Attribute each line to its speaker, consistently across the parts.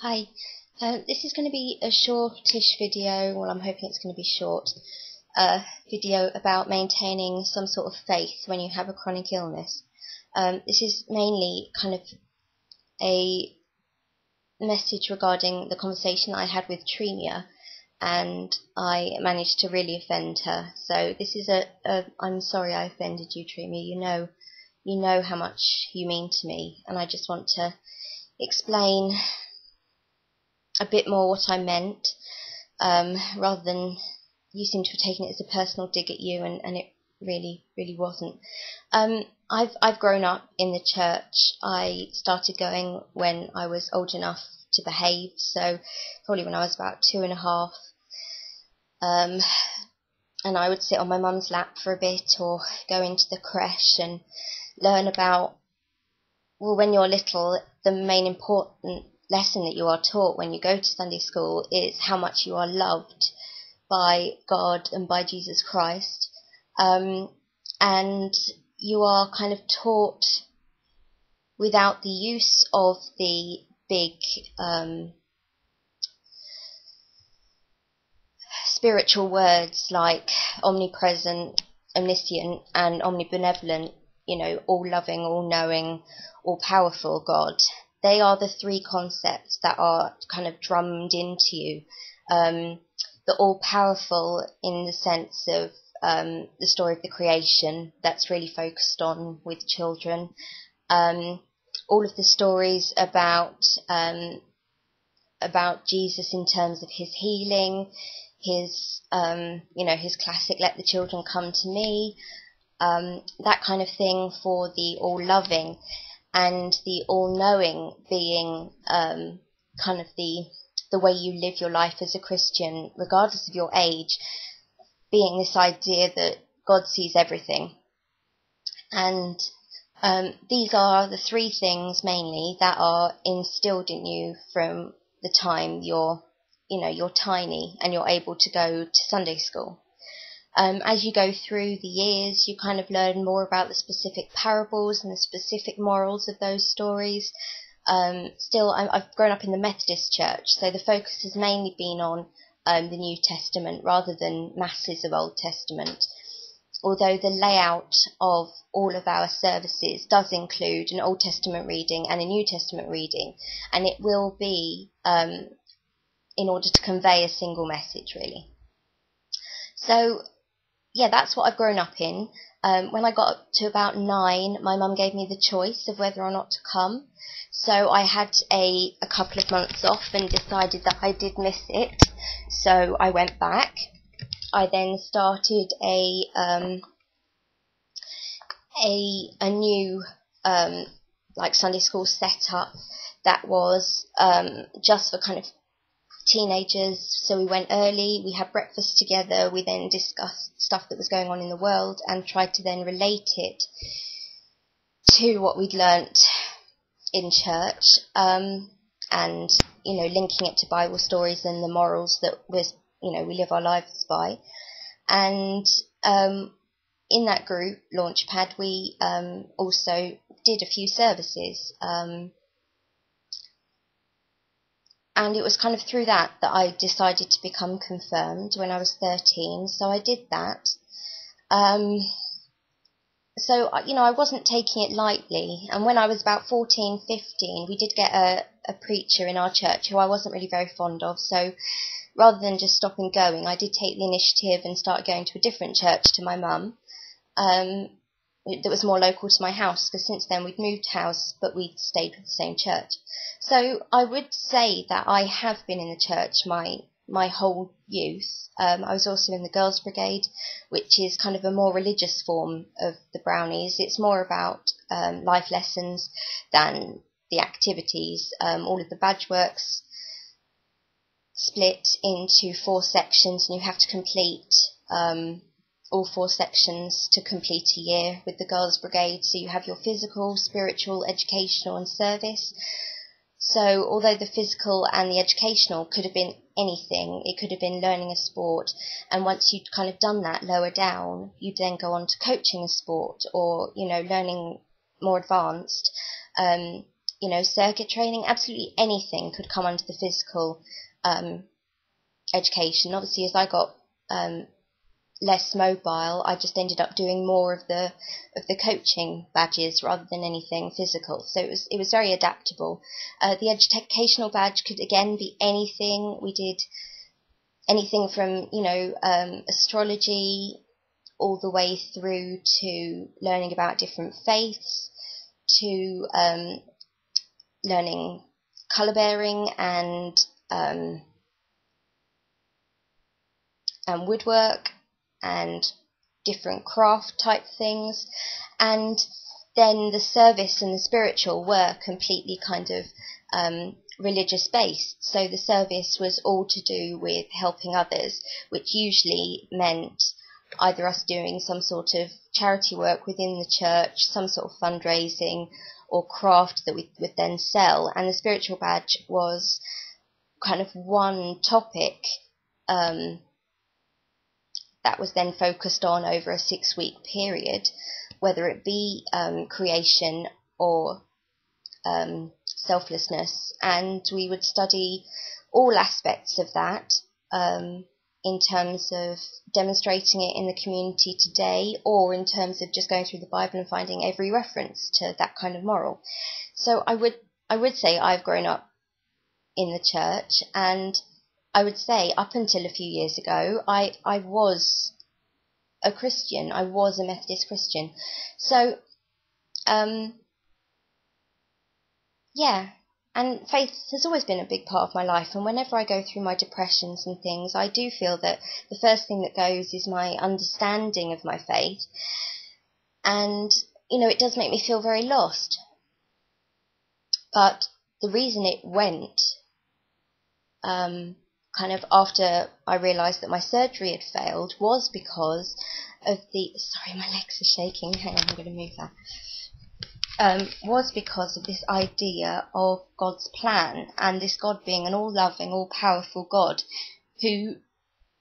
Speaker 1: Hi, this is going to be a shortish video, well I'm hoping it's going to be short, video about maintaining some sort of faith when you have a chronic illness. This is mainly kind of a message regarding the conversation I had with Tremia, and I managed to really offend her. So this is I'm sorry I offended you, Tremia. You know how much you mean to me, and I just want to explain a bit more what I meant, rather than you seem to have taken it as a personal dig at you, and it really wasn't. I've grown up in the church. I started going when I was old enough to behave, so probably when I was about 2.5, and I would sit on my mum's lap for a bit or go into the creche and learn about, well, when you're little, the main important lesson that you are taught when you go to Sunday school is how much you are loved by God and by Jesus Christ, and you are kind of taught without the use of the big spiritual words like omnipresent, omniscient and omnibenevolent, all-loving, all-knowing, all-powerful God. They are the three concepts that are kind of drummed into you. The all-powerful in the sense of the story of the creation that's really focused on with children. All of the stories about Jesus in terms of his healing, his his classic "Let the children come to me," that kind of thing for the all-loving. And the all-knowing being kind of the way you live your life as a Christian, regardless of your age, being this idea that God sees everything. And these are the three things mainly that are instilled in you from the time you're tiny and you're able to go to Sunday school. As you go through the years, you kind of learn more about the specific parables and the specific morals of those stories. Still, I've grown up in the Methodist church, so the focus has mainly been on the New Testament rather than masses of Old Testament. Although the layout of all of our services does include an Old Testament reading and a New Testament reading, and it will be in order to convey a single message, really. So, yeah, that's what I've grown up in. When I got up to about 9, my mum gave me the choice of whether or not to come. So I had a couple of months off and decided that I did miss it. So I went back. I then started a new Sunday school setup that was just for kind of teenagers. So we went early, we had breakfast together, we then discussed stuff that was going on in the world and tried to then relate it to what we'd learnt in church, and linking it to Bible stories and the morals that we live our lives by. And in that group Launchpad, we also did a few services, and it was kind of through that I decided to become confirmed when I was 13. So I did that. So I wasn't taking it lightly. And when I was about 14, 15, we did get a preacher in our church who I wasn't really very fond of. So rather than just stopping going, I did take the initiative and start going to a different church to my mum, that was more local to my house, because since then we'd moved house, but we'd stayed with the same church. So I would say that I have been in the church my whole youth. I was also in the Girls' Brigade, which is kind of a more religious form of the Brownies. It's more about life lessons than the activities. All of the badge works split into 4 sections, and you have to complete all 4 sections to complete a year with the Girls' Brigade. So you have your physical, spiritual, educational and service. So although the physical and the educational could have been anything, it could have been learning a sport, and once you'd kind of done that lower down, you'd then go on to coaching a sport or, learning more advanced. circuit training, absolutely anything could come under the physical education. Obviously, as I got less mobile, I just ended up doing more of the coaching badges rather than anything physical. So it was very adaptable. The educational badge could again be anything. We did anything from astrology all the way through to learning about different faiths, to learning colour bearing and woodwork and different craft type things. And then the service and the spiritual were completely kind of religious based. So the service was all to do with helping others, which usually meant either us doing some sort of charity work within the church, some sort of fundraising or craft that we would then sell. And the spiritual badge was kind of one topic that was then focused on over a 6-week period, whether it be creation or selflessness. And we would study all aspects of that in terms of demonstrating it in the community today, or in terms of just going through the Bible and finding every reference to that kind of moral. So I would say I've grown up in the church, and I would say up until a few years ago, I was a Christian. I was a Methodist Christian. So, yeah. And faith has always been a big part of my life. And whenever I go through my depressions and things, I do feel that the first thing that goes is my understanding of my faith. And, it does make me feel very lost. But the reason it went, kind of after I realised that my surgery had failed, was because of sorry, my legs are shaking. Hang on, I'm going to move that. Was because of this idea of God's plan, and this God being an all-loving, all-powerful God who,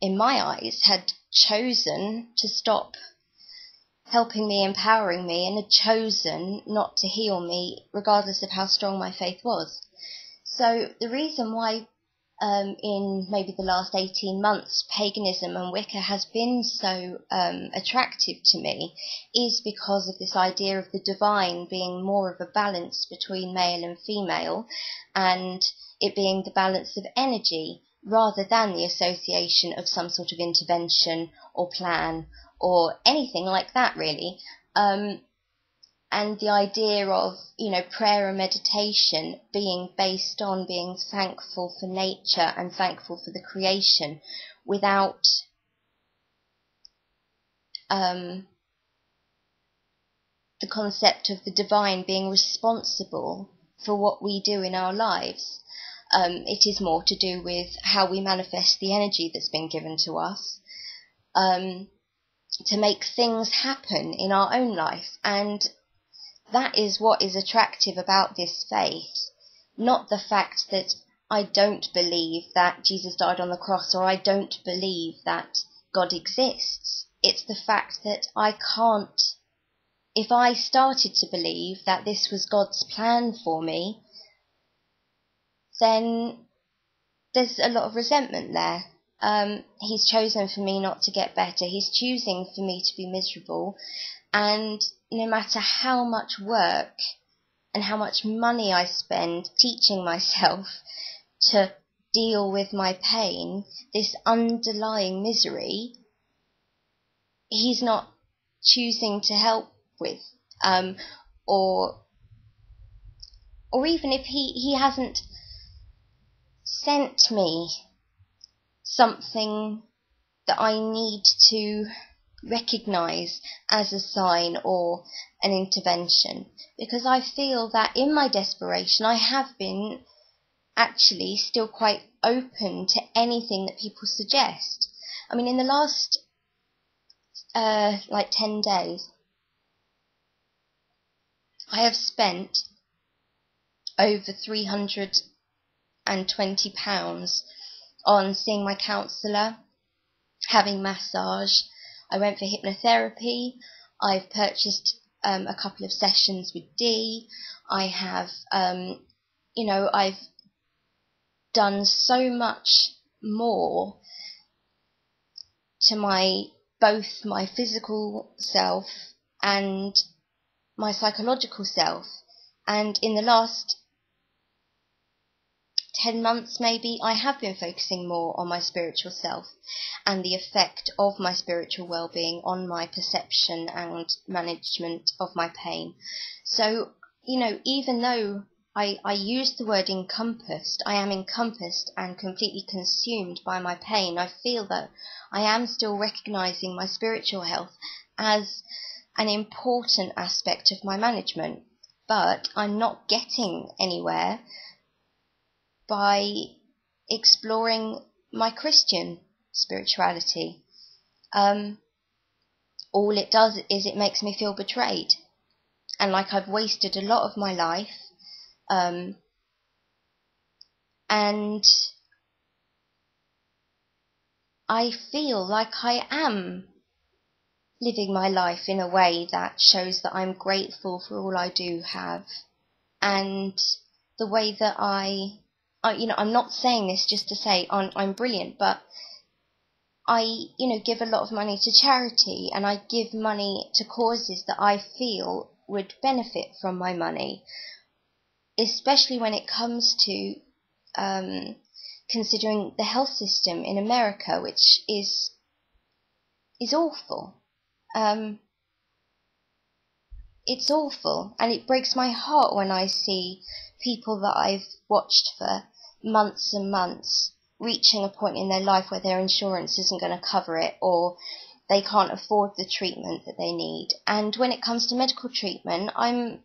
Speaker 1: in my eyes, had chosen to stop helping me, empowering me, and had chosen not to heal me, regardless of how strong my faith was. So the reason why in maybe the last 18 months, paganism and Wicca has been so attractive to me is because of this idea of the divine being more of a balance between male and female, and it being the balance of energy rather than the association of some sort of intervention or plan or anything like that, really. And the idea of, prayer and meditation being based on being thankful for nature and thankful for the creation without the concept of the divine being responsible for what we do in our lives. It is more to do with how we manifest the energy that's been given to us to make things happen in our own life. And that is what is attractive about this faith, not the fact that I don't believe that Jesus died on the cross, or I don't believe that God exists. It's the fact that I can't, if I started to believe that this was God's plan for me, then there's a lot of resentment there. He's chosen for me not to get better. He's choosing for me to be miserable. And no matter how much work and how much money I spend teaching myself to deal with my pain, this underlying misery, he's not choosing to help with. Or even if he hasn't sent me something that I need to recognise as a sign or an intervention, because I feel that in my desperation I have been actually still quite open to anything that people suggest. I mean, in the last 10 days I have spent over £320 on seeing my counsellor, having massage. I went for hypnotherapy. I've purchased a couple of sessions with Dee. I have, I've done so much more to both my physical self and my psychological self. And in the last 10 months maybe, I have been focusing more on my spiritual self and the effect of my spiritual well-being on my perception and management of my pain. So, even though I use the word encompassed, I am encompassed and completely consumed by my pain, I feel that I am still recognizing my spiritual health as an important aspect of my management, but I'm not getting anywhere by exploring my Christian spirituality. All it does is it makes me feel betrayed, and like I've wasted a lot of my life, and I feel like I am living my life in a way that shows that I'm grateful for all I do have, and the way that I'm not saying this just to say I'm brilliant, but I, give a lot of money to charity, and I give money to causes that I feel would benefit from my money, especially when it comes to considering the health system in America, which is awful. It's awful, and it breaks my heart when I see people that I've watched for months and months reaching a point in their life where their insurance isn't going to cover it, or they can't afford the treatment that they need. And when it comes to medical treatment, I'm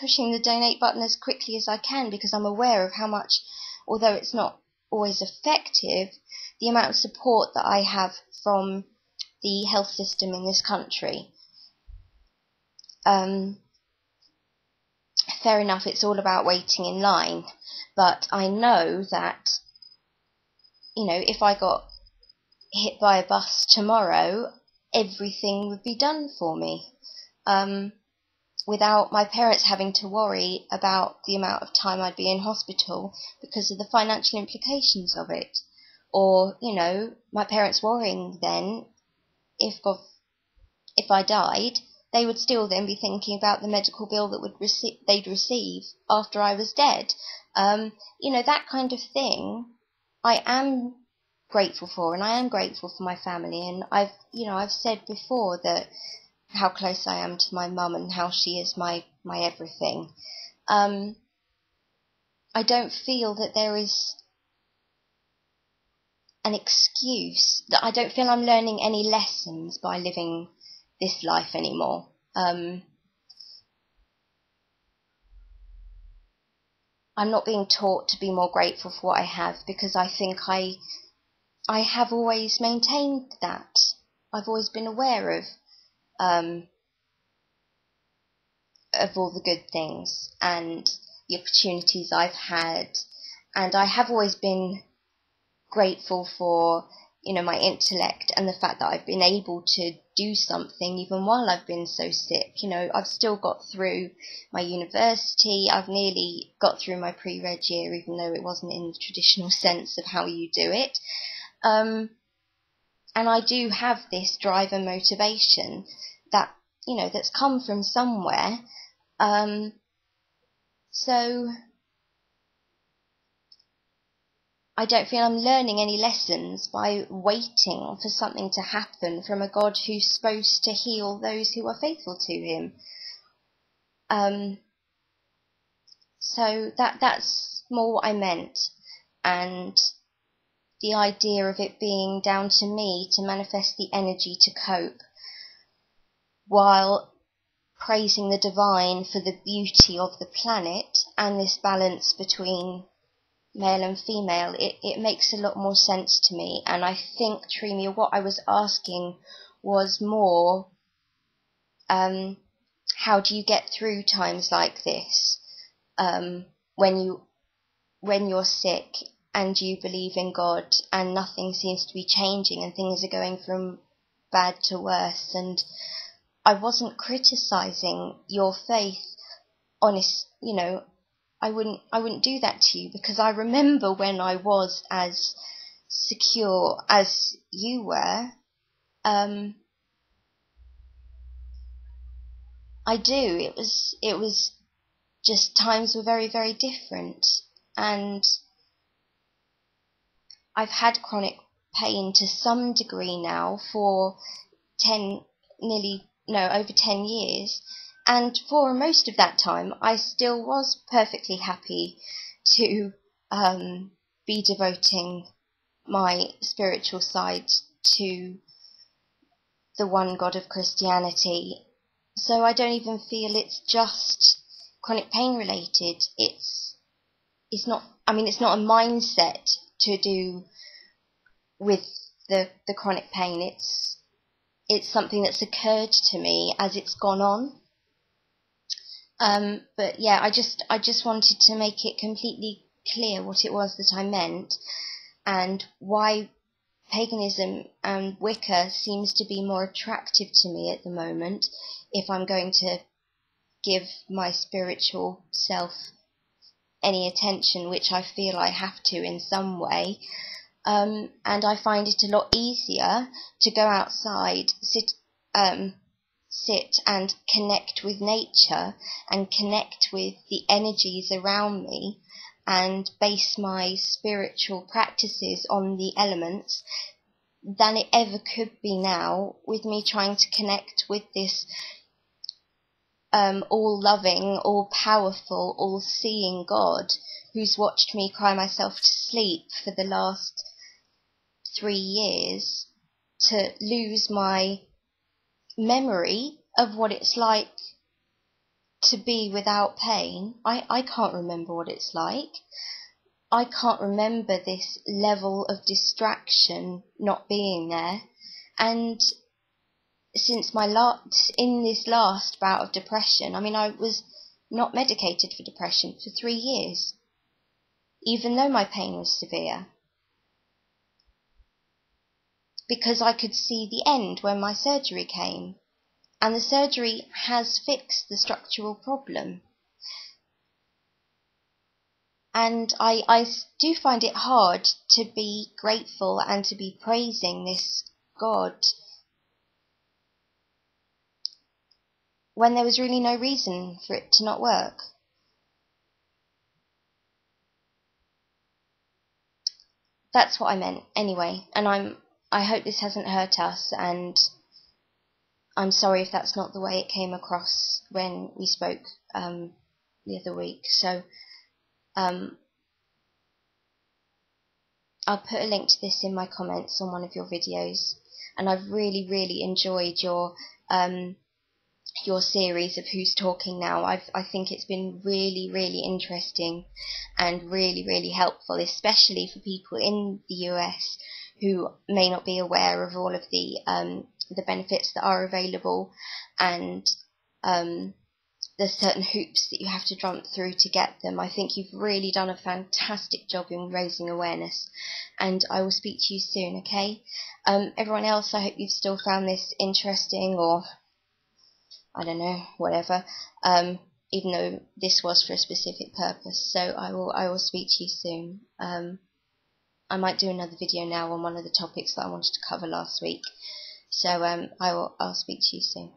Speaker 1: pushing the donate button as quickly as I can, because I'm aware of how much, although it's not always effective, the amount of support that I have from the health system in this country. Fair enough, it's all about waiting in line, but I know that, if I got hit by a bus tomorrow, everything would be done for me, without my parents having to worry about the amount of time I'd be in hospital because of the financial implications of it. Or, my parents worrying then, if I died, they would still then be thinking about the medical bill that they'd receive after I was dead. That kind of thing I am grateful for, and I am grateful for my family. And I've said before that how close I am to my mum and how she is my everything. I don't feel that there is an excuse, that I don't feel I'm learning any lessons by living this life anymore. I'm not being taught to be more grateful for what I have, because I think I have always maintained that. I've always been aware of all the good things and the opportunities I've had, and I have always been grateful for my intellect and the fact that I've been able to do something even while I've been so sick. I've still got through my university. I've nearly got through my pre-reg year, even though it wasn't in the traditional sense of how you do it. And I do have this drive and motivation that, that's come from somewhere. So I don't feel I'm learning any lessons by waiting for something to happen from a God who's supposed to heal those who are faithful to him. So that's more what I meant, and the idea of it being down to me to manifest the energy to cope, while praising the divine for the beauty of the planet and this balance between male and female. It makes a lot more sense to me. And I think, Tremia, what I was asking was more, how do you get through times like this, when you're sick and you believe in God and nothing seems to be changing and things are going from bad to worse, and I wasn't criticizing your faith. Honest, I wouldn't do that to you, because I remember when I was as secure as you were. I do. It was just times were very, very different, and I've had chronic pain to some degree now for over 10 years, and for most of that time I still was perfectly happy to be devoting my spiritual side to the one God of Christianity. So I don't even feel it's just chronic pain related. It's not a mindset to do with the chronic pain. It's something that's occurred to me as it's gone on. But yeah, I just wanted to make it completely clear what it was that I meant, and why paganism and Wicca seems to be more attractive to me at the moment, if I'm going to give my spiritual self any attention, which I feel I have to in some way. And I find it a lot easier to go outside, sit and connect with nature and connect with the energies around me, and base my spiritual practices on the elements, than it ever could be now, with me trying to connect with this all-loving, all-powerful, all-seeing God who's watched me cry myself to sleep for the last 3 years, to lose my memory of what it's like to be without pain. I can't remember what it's like. I can't remember this level of distraction not being there. And since in this last bout of depression, I was not medicated for depression for 3 years, even though my pain was severe, because I could see the end when my surgery came, and the surgery has fixed the structural problem. And I do find it hard to be grateful and to be praising this God when there was really no reason for it to not work. That's what I meant anyway, and I hope this hasn't hurt us, and I'm sorry if that's not the way it came across when we spoke the other week. So I'll put a link to this in my comments on one of your videos, and I've really, really enjoyed your series of Who's Talking Now. I think it's been really, really interesting and really, really helpful, especially for people in the US who may not be aware of all of the benefits that are available, and there's certain hoops that you have to jump through to get them. I think you've really done a fantastic job in raising awareness, and I will speak to you soon, okay? Everyone else, I hope you've still found this interesting, or I don't know, whatever, even though this was for a specific purpose. So I will speak to you soon. I might do another video now on one of the topics that I wanted to cover last week. So I'll speak to you soon.